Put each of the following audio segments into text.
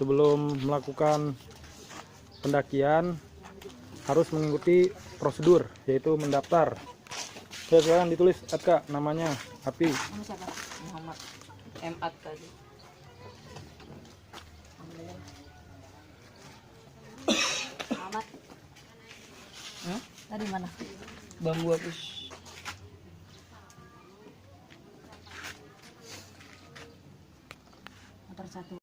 Sebelum melakukan pendakian harus mengikuti prosedur, yaitu mendaftar. Ya, silakan ditulis Atka namanya, Api. Siapa? Muhammad M.At tadi. Muhammad. Dari mana? Bambu habis. Motor satu.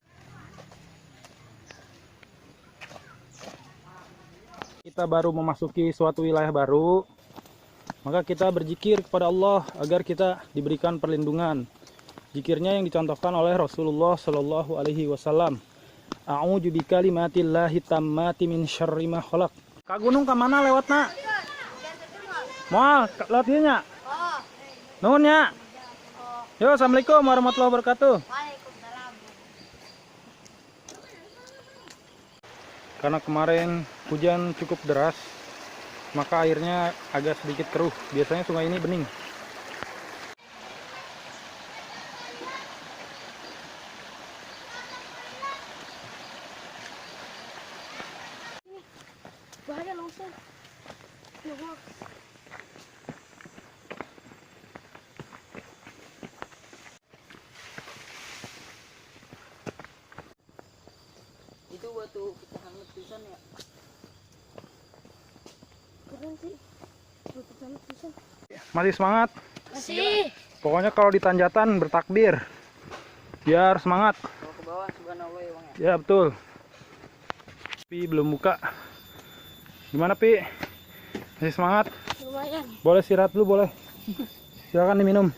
Kita baru memasuki suatu wilayah baru, maka kita berzikir kepada Allah agar kita diberikan perlindungan. Zikirnya yang dicontohkan oleh Rasulullah Shallallahu Alaihi Wasallam. A'udzu bikalimatillahi tammati min syarri ma khalaq. Kak gunung ke mana lewat nak? Moal lewat dia nya. Nuhun nya. Yo, assalamualaikum warahmatullahi wabarakatuh. Karena kemarin hujan cukup deras, maka airnya agak sedikit keruh. Biasanya sungai ini bening. Bahaya longsor. Itu batu kita hangat pisan ya. Keren sih. Batu sangat pisan. Masih semangat? Masih. Pokoknya kalau di tanjatan bertakbir. Biar semangat. Bawa ke bawah subhanallah ya Bang ya. Ya betul. Pi belum buka. Gimana Pi? Masih semangat? Lumayan. Boleh istirahat dulu boleh. Silakan diminum.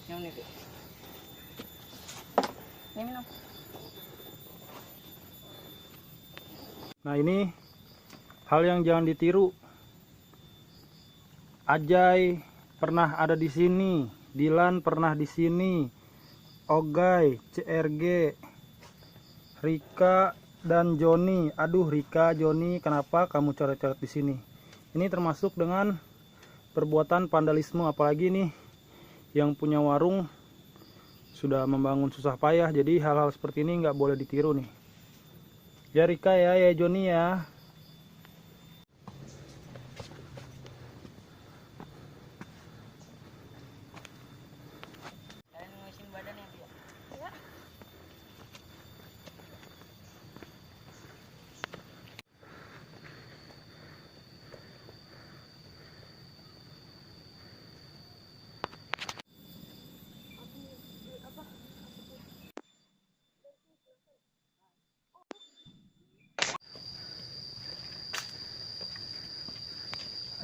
Yang ini Pi. Ini minum. Nah ini hal yang jangan ditiru. Ajay pernah ada di sini, Dilan pernah di sini, Ogay, CRG, Rika dan Joni. Aduh Rika, Joni, kenapa kamu coret-coret di sini? Ini termasuk dengan perbuatan vandalisme, apalagi nih yang punya warung sudah membangun susah payah. Jadi hal-hal seperti ini nggak boleh ditiru nih. Ya Rika ya Joni ya. Kalian ngurusin badan ya Pi ya? Ya.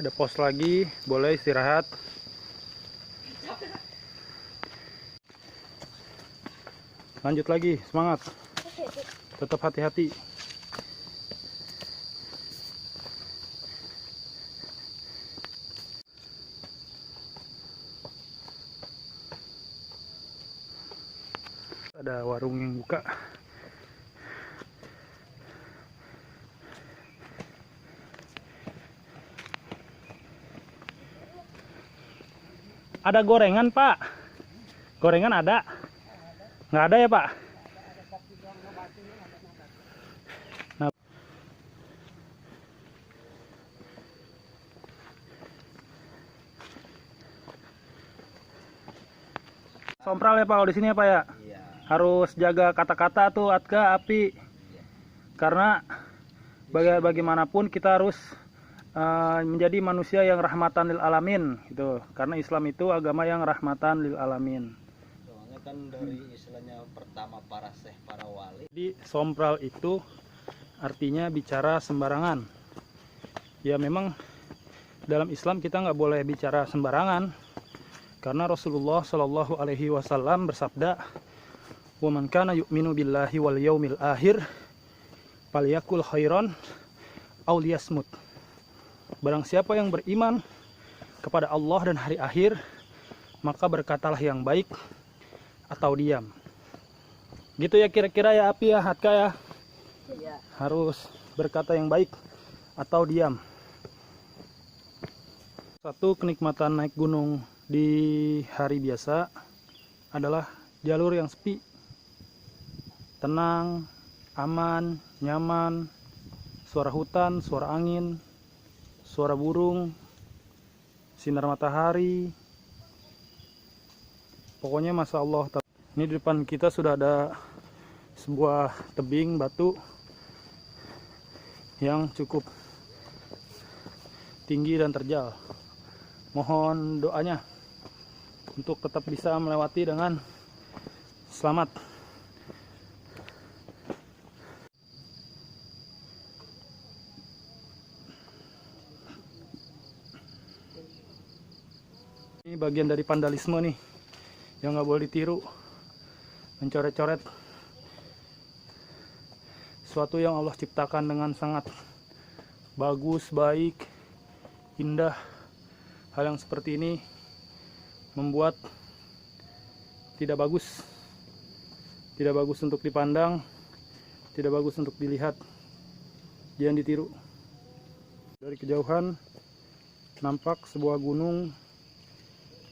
Ada pos lagi, boleh istirahat. Lanjut lagi, semangat. Tetap hati-hati. Ada warung yang buka. Ada gorengan Pak? Gorengan ada? Nggak ada ya Pak? Nah. Sompral ya Pak kalau di sini ya Pak ya? Iya. Harus jaga kata-kata tuh Atka, Api. Karena bagaimanapun kita harus menjadi manusia yang rahmatan lil alamin gitu. Karena Islam itu agama yang rahmatan lil alamin. Soalnya kan dari istilahnya pertama para syekh, para wali. Jadi sompral itu artinya bicara sembarangan. Ya memang dalam Islam kita nggak boleh bicara sembarangan, karena Rasulullah Shallallahu Alaihi Wasallam bersabda, "Wa man kana yu'minu billahi wal yaumil akhir, falyakul khairan aw liyasmut." Barang siapa yang beriman kepada Allah dan hari akhir, maka berkatalah yang baik atau diam. Gitu ya kira-kira ya Api ya, Hatka ya. Iya. Harus berkata yang baik atau diam. Satu kenikmatan naik gunung di hari biasa adalah jalur yang sepi, tenang, aman, nyaman, suara hutan, suara angin, suara burung, sinar matahari. Pokoknya Masya Allah. Ini di depan kita sudah ada sebuah tebing batu yang cukup tinggi dan terjal. Mohon doanya untuk tetap bisa melewati dengan selamat. Ini bagian dari vandalisme nih, yang nggak boleh ditiru. Mencoret-coret sesuatu yang Allah ciptakan dengan sangat bagus, baik, indah. Hal yang seperti ini membuat tidak bagus untuk dipandang, tidak bagus untuk dilihat. Jangan ditiru. Dari kejauhan nampak sebuah gunung,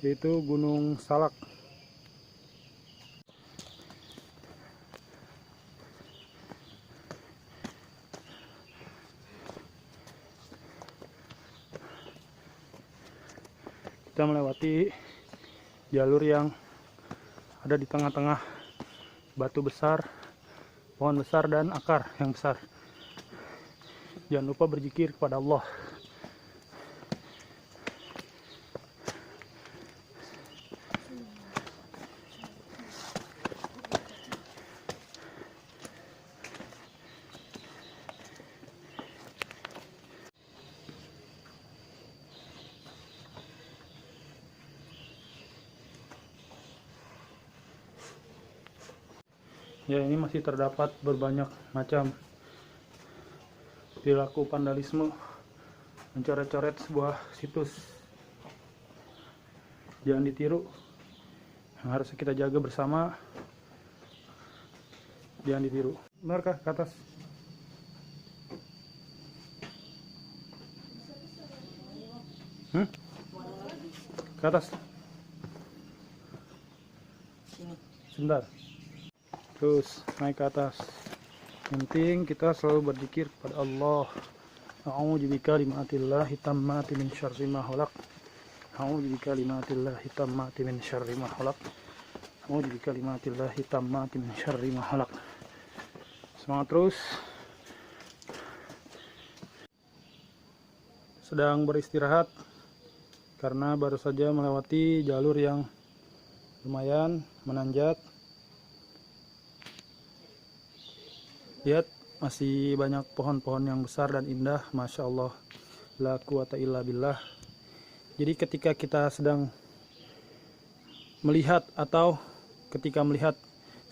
yaitu Gunung Salak. Kita melewati jalur yang ada di tengah-tengah batu besar, pohon besar, dan akar yang besar. Jangan lupa berzikir kepada Allah. Ya, ini masih terdapat berbanyak macam perilaku vandalisme, mencoret-coret sebuah situs. Jangan ditiru, yang harus kita jaga bersama. Jangan ditiru. Benarkah ke atas? Ke atas. Sini. Sebentar. Terus naik ke atas. Yang penting kita selalu berzikir kepada Allah. A'udzu bikalimatillahi tammati min syarri ma khalaq. A'udzu bikalimatillahi tammati min syarri ma khalaq. A'udzu bikalimatillahi tammati min syarri ma khalaq. Semangat terus. Sedang beristirahat karena baru saja melewati jalur yang lumayan menanjak. Lihat, masih banyak pohon-pohon yang besar dan indah. Masya Allah, la quwata illa billah. Jadi ketika kita sedang melihat atau ketika melihat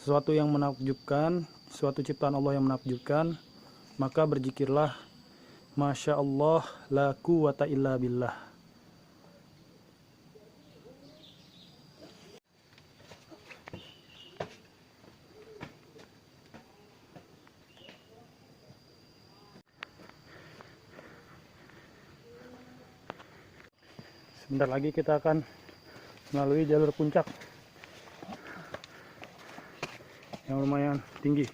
sesuatu yang menakjubkan, suatu ciptaan Allah yang menakjubkan, maka berzikirlah, Masya Allah, la quwata illa billah. Sebentar lagi kita akan melalui jalur puncak yang lumayan tinggi.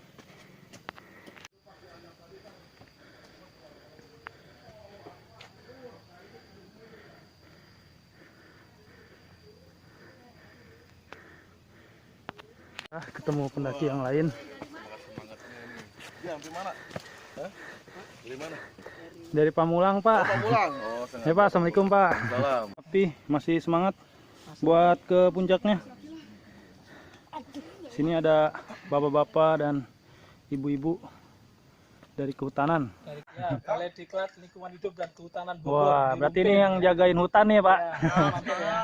Ketemu pendaki yang lain. Ya, dari mana? Hah? Dari mana? Dari Pamulang, Pak. Pamulang. Oh, Ya, Pak. Assalamualaikum, Pak. salam. Tapi masih semangat buat ke puncaknya. Sini ada bapak-bapak dan ibu-ibu dari kehutanan. Dari Balai Diklat Lingkungan Hidup dan Kehutanan Bogor. Wah, di berarti Rumpin. ini yang jagain hutan nih, Pak. Ya, mantap ya.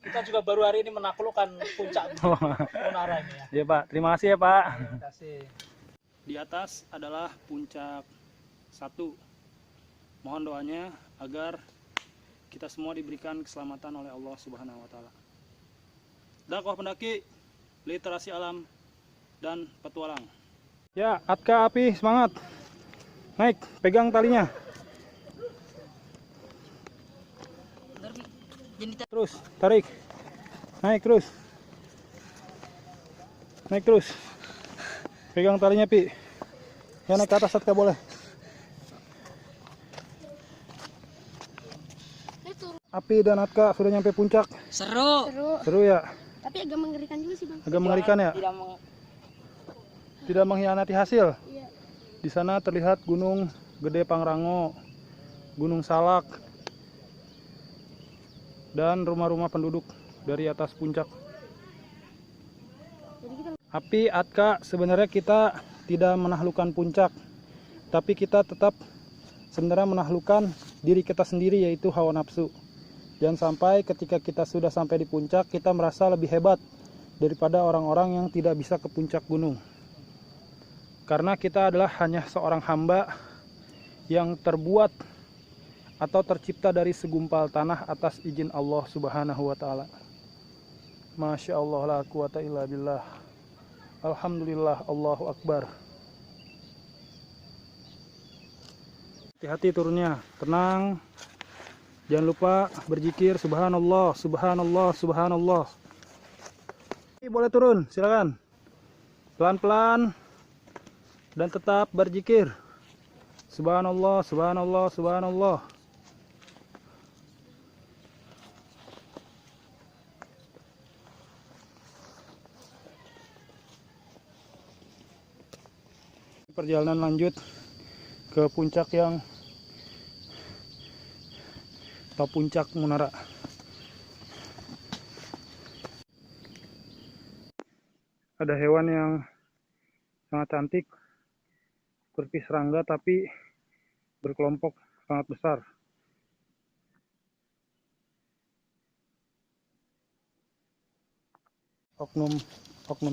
Kita juga baru hari ini menaklukkan puncak Munara ini ya. Iya, Pak. Terima kasih ya, Pak. Terima kasih. Di atas adalah puncak 1. Mohon doanya agar kita semua diberikan keselamatan oleh Allah Subhanahu wa taala. Dakwah pendaki, literasi alam dan petualang. Ya, Atka Api semangat. Naik, pegang talinya. Terus, tarik. Naik terus. Naik terus. Pegang talinya, Pi. Ya, naik ke atas, Atka boleh. Itu Api dan Atka sudah nyampe puncak. Seru. seru. Seru ya? Tapi agak mengerikan juga sih, Bang. Agak mengerikan ya? Tidak mengkhianati hasil. Iya. Di sana terlihat Gunung Gede Pangrango, Gunung Salak, dan rumah-rumah penduduk dari atas puncak. Jadi kita Api, Atka, sebenarnya kita tidak menaklukkan puncak, tapi kita tetap sebenarnya menaklukkan diri kita sendiri, yaitu hawa nafsu. Jangan sampai ketika kita sudah sampai di puncak, kita merasa lebih hebat daripada orang-orang yang tidak bisa ke puncak gunung. Karena kita adalah hanya seorang hamba yang terbuat atau tercipta dari segumpal tanah atas izin Allah Subhanahu wa taala. Masya Allah, la quwata illa billah. Alhamdulillah, Allahu Akbar. Hati-hati turunnya, tenang. Jangan lupa berzikir subhanallah, subhanallah, subhanallah. Boleh turun, silakan. Pelan-pelan dan tetap berzikir. Subhanallah, subhanallah, subhanallah. Perjalanan lanjut ke puncak atau puncak Munara. Ada hewan yang sangat cantik seperti serangga, tapi berkelompok sangat besar. Oknum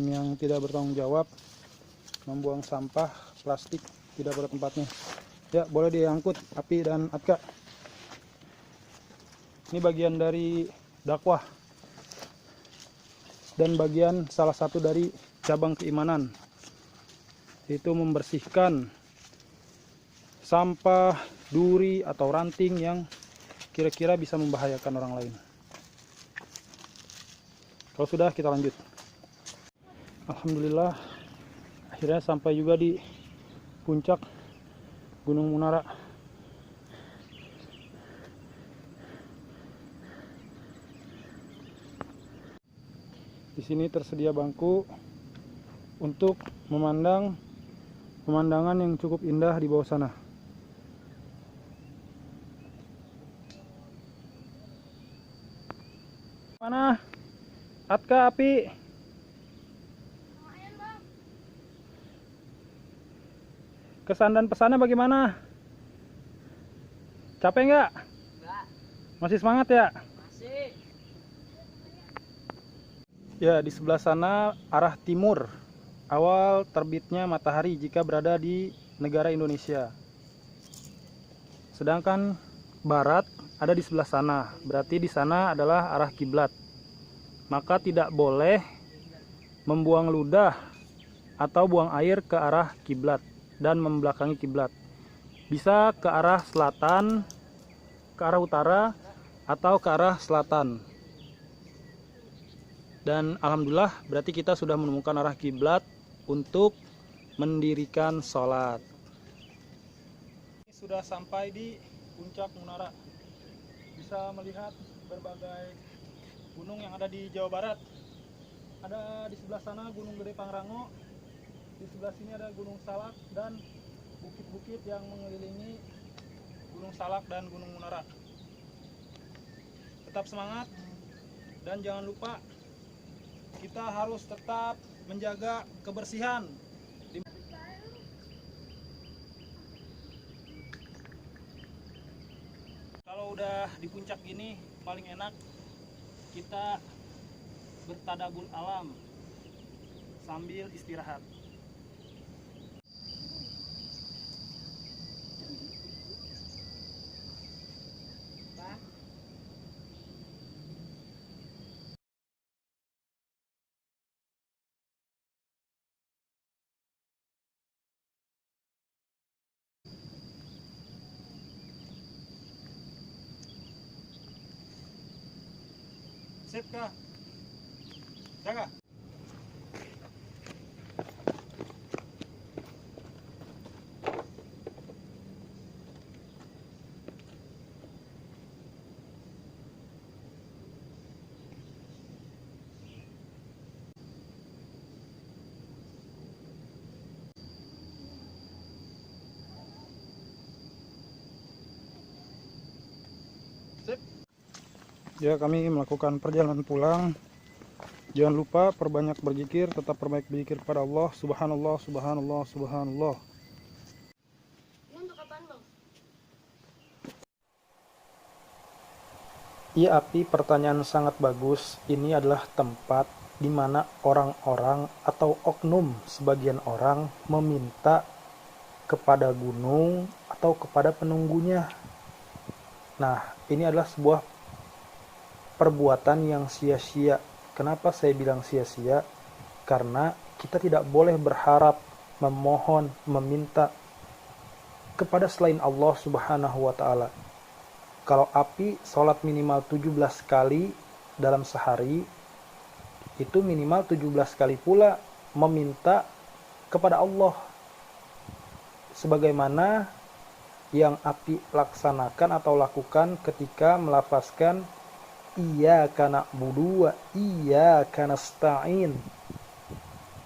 yang tidak bertanggung jawab membuang sampah plastik tidak pada tempatnya. Ya, boleh diangkut Api dan Atka. Ini bagian dari dakwah dan bagian salah satu dari cabang keimanan, yaitu membersihkan sampah, duri atau ranting yang kira-kira bisa membahayakan orang lain. Kalau sudah, kita lanjut. Alhamdulillah, akhirnya sampai juga di puncak Gunung Munara. Di sini tersedia bangku untuk memandang pemandangan yang cukup indah di bawah sana. Mana? Atka, Api. Kesan dan pesannya bagaimana? Capek nggak? Enggak. Masih semangat ya? Masih. Ya, di sebelah sana arah timur, awal terbitnya matahari jika berada di negara Indonesia. Sedangkan barat ada di sebelah sana, berarti di sana adalah arah kiblat. Maka tidak boleh membuang ludah atau buang air ke arah kiblat dan membelakangi kiblat. Bisa ke arah selatan, ke arah utara, atau ke arah selatan. Dan alhamdulillah berarti kita sudah menemukan arah kiblat untuk mendirikan sholat. Sudah sampai di puncak Munara. Bisa melihat berbagai gunung yang ada di Jawa Barat. Ada di sebelah sana Gunung Gede Pangrango, di sebelah sini ada Gunung Salak dan bukit-bukit yang mengelilingi Gunung Salak dan Gunung Munara. Tetap semangat dan jangan lupa kita harus tetap menjaga kebersihan. kalau udah di puncak gini paling enak kita bertadabur alam sambil istirahat. Sip kah? Jaga. Ya, kami melakukan perjalanan pulang. Jangan lupa perbanyak berzikir, tetap perbanyak berzikir kepada Allah. Subhanallah, subhanallah, subhanallah. Ini untuk apaan, Bang? Iya, Api, pertanyaan sangat bagus. Ini adalah tempat di mana orang-orang atau oknum sebagian orang meminta kepada gunung atau kepada penunggunya. Nah, ini adalah sebuah perbuatan yang sia-sia. Kenapa saya bilang sia-sia? Karena kita tidak boleh berharap, memohon, meminta kepada selain Allah Subhanahu wa Ta'ala. Kalau Api sholat minimal 17 kali dalam sehari, itu minimal 17 kali pula meminta kepada Allah. Sebagaimana yang Api laksanakan atau lakukan ketika melafazkan Iyyaka na'budu wa iyyaka nasta'in.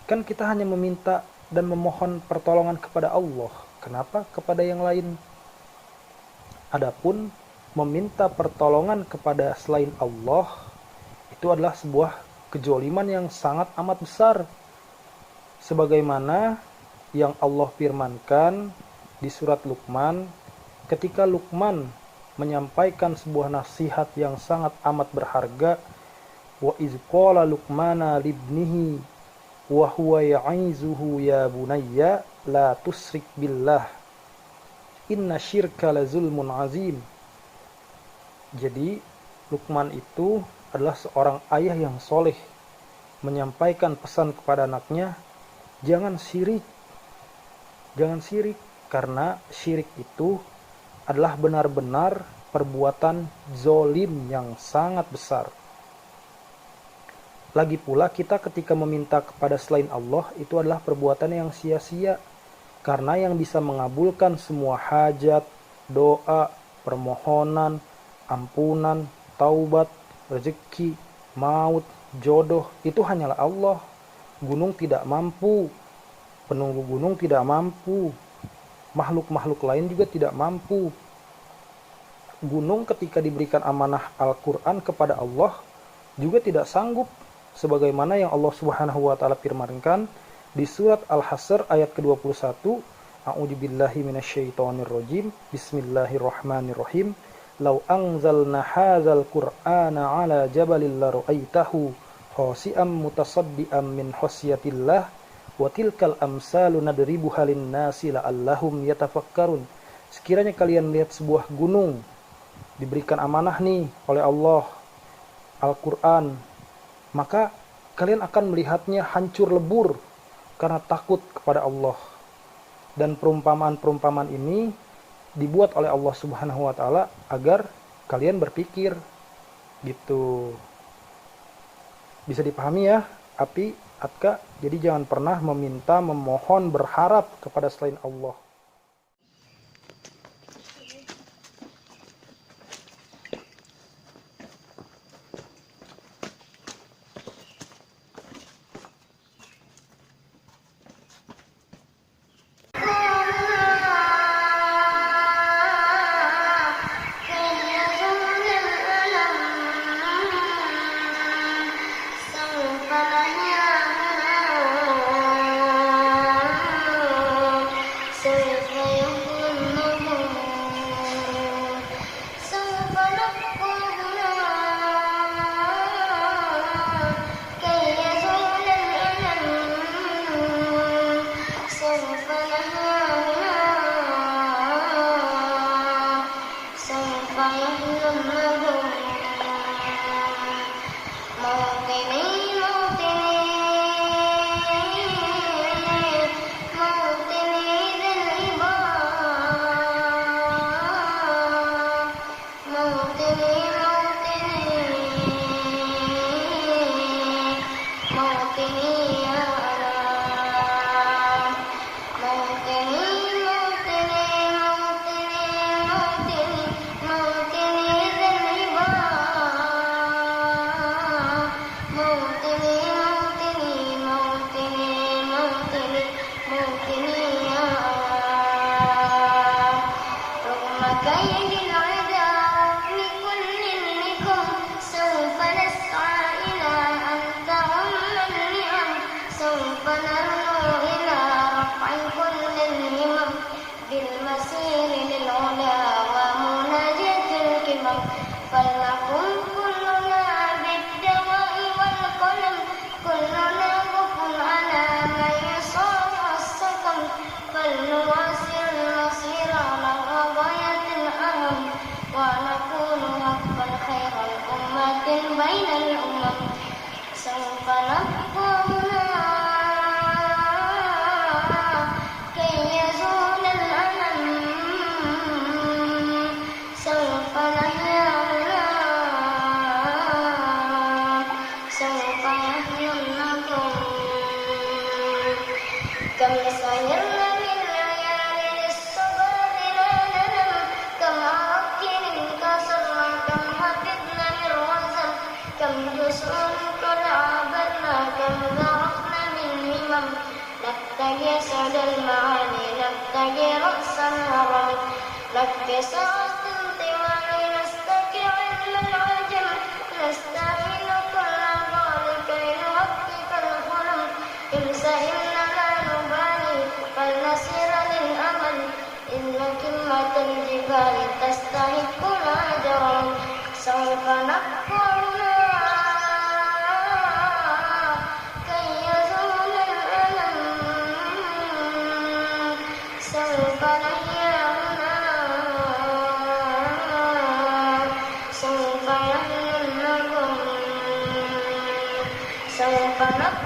Kan kita hanya meminta dan memohon pertolongan kepada Allah. Kenapa kepada yang lain? Adapun meminta pertolongan kepada selain Allah itu adalah sebuah kejoliman yang sangat amat besar. Sebagaimana yang Allah firmankan di surat Luqman, ketika Luqman menyampaikan sebuah nasihat yang sangat amat berharga, wa iz qala luqmana libnihi wa huwa ya'izuhu ya bunayya la tusyrik billah inna syirka la zulmun azim. Jadi Luqman itu adalah seorang ayah yang soleh, menyampaikan pesan kepada anaknya, jangan syirik, karena syirik itu adalah benar-benar perbuatan zolim yang sangat besar. Lagi pula kita ketika meminta kepada selain Allah itu adalah perbuatan yang sia-sia, karena yang bisa mengabulkan semua hajat, doa, permohonan, ampunan, taubat, rezeki, maut, jodoh itu hanyalah Allah. Gunung tidak mampu, penunggu gunung tidak mampu, makhluk-makhluk lain juga tidak mampu. Gunung ketika diberikan amanah Al-Quran kepada Allah juga tidak sanggup, sebagaimana yang Allah Subhanahu wa Ta'ala firmankan di surat Al-Hasr ayat ke-21, A'udzubillahi minasyaitonirrajim, Bismillahirrahmanirrahim, Lau anzalna hadzal Qur'ana 'ala jabalin la ra'aitahu khashi'an mutasaddian min khasyatillah wa tilkal amsalu nadribuha lin-nasi la'allahum yatafakkarun. Sekiranya kalian lihat sebuah gunung diberikan amanah nih oleh Allah, Al-Quran, maka kalian akan melihatnya hancur lebur karena takut kepada Allah. Dan perumpamaan-perumpamaan ini dibuat oleh Allah Subhanahu wa Ta'ala agar kalian berpikir gitu. Bisa dipahami ya, Api, Atka? Jadi jangan pernah meminta, memohon, berharap kepada selain Allah. So بل نواصل المصير على غاية الأهم ونكون حقا خير الأمة بين الأمم سوف نبقى هنا كي يزول الألم سوف نحيا هنا سوف يحيا النظم كم سهرنا بالليالي للصبر بلا ندم كم عركن انكسرنا كم حفظنا من رزم كم جسر قد عبرنا كم ذرفنا من همم نبتغي سعد المعالي نبتغي رأس الهرم نبكي ساعة الطوال نستكي علم العجم نستعين كل غال كي نحقق الحلم إنسى إننا نبالي فلنسير للأمل إن كلمة الجبال تستحق الأجر سوف نبقى هنا كي يزول الألم سوف نحيا هنا سوف يحيا النظم سوف نبقى